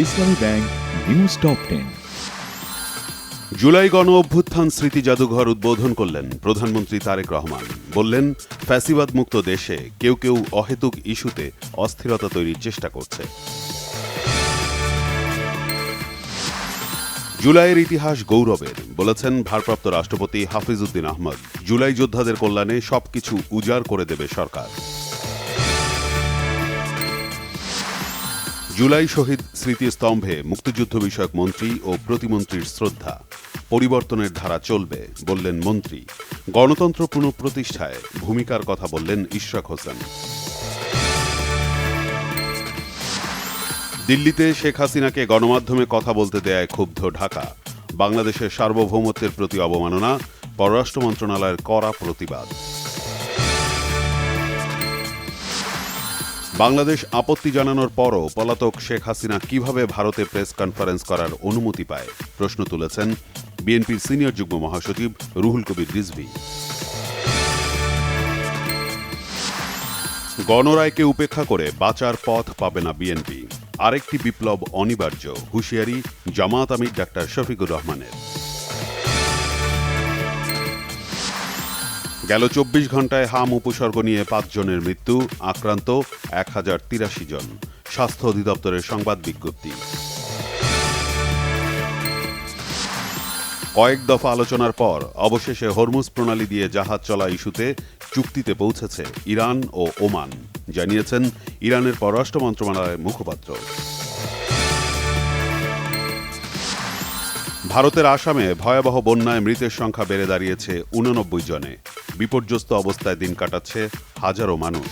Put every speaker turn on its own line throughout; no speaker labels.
ইসলামী bank news top 10।
July গণ অভ্যুত্থান স্মৃতি জাদুঘর উদ্বোধন করলেন প্রধানমন্ত্রী তারেক রহমান। বললেন, ফ্যাসিবাদ মুক্ত দেশে কেউ কেউ অহেতুক ইস্যুতে অস্থিরতা তৈরির চেষ্টা করছে। জুলাইয়ের ইতিহাস গৌরবের, বলেছেন ভারপ্রাপ্ত রাষ্ট্রপতি হাফিজ উদ্দিন আহমদ। জুলাই যোদ্ধাদের কল্যাণে সবকিছু উজাড় করে দেবে সরকার। জুলাই শহীদ স্মৃতিস্তম্ভে মুক্তিযুদ্ধ বিষয়ক মন্ত্রী ও প্রতিমন্ত্রীর শ্রদ্ধা। পরিবর্তনের ধারা চলবে, বললেন মন্ত্রী। গণতন্ত্র পুনঃপ্রতিষ্ঠায় ভূমিকার কথা বললেন ইশরাক হোসেন। দিল্লিতে শেখ হাসিনাকে গণমাধ্যমে কথা বলতে দেয়ায় ক্ষুব্ধ ঢাকা। বাংলাদেশের সার্বভৌমত্বের প্রতি অবমাননা, পররাষ্ট্র মন্ত্রণালয়ের কড়া প্রতিবাদ। বাংলাদেশ আপত্তি জানানোর পরও পলাতক শেখ হাসিনা কিভাবে ভারতে প্রেস কনফারেন্স করার অনুমতি পায়, প্রশ্ন তুলেছেন বিএনপির সিনিয়র যুগ্ম মহাসচিব রুহুল কবির রিজভী। গণরায়কে উপেক্ষা করে বাঁচার পথ পাবে না বিএনপি। আরেকটি বিপ্লব অনিবার্য, হুঁশিয়ারি জামায়াত আমির ডাক্তার শফিকুর রহমানের। গেল ২৪ ঘণ্টায় হাম উপসর্গ নিয়ে ৫ জনের মৃত্যু, আক্রান্ত ১,০৮৩ জন। স্বাস্থ্য অধিদপ্তরের সংবাদ বিজ্ঞপ্তি। কয়েক দফা আলোচনার পর অবশেষে হরমুজ প্রণালী দিয়ে জাহাজ চলা ইস্যুতে চুক্তিতে পৌঁছেছে ইরান ও ওমান, জানিয়েছেন ইরানের পররাষ্ট্র মন্ত্রণালয়ের মুখপাত্র। ভারতের আসামে ভয়াবহ বন্যায় মৃতের সংখ্যা বেড়ে দাঁড়িয়েছে ৮৯ জনে। বিপর্যস্ত অবস্থায় দিন কাটাচ্ছে হাজারো মানুষ।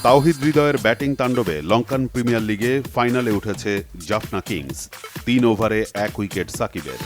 তাওহিদ হৃদয়ের ব্যাটিং তাণ্ডবে লঙ্কান প্রিমিয়ার লিগে ফাইনালে উঠেছে জাফনা কিংস। ৩ ওভারে ১ উইকেট সাকিবের।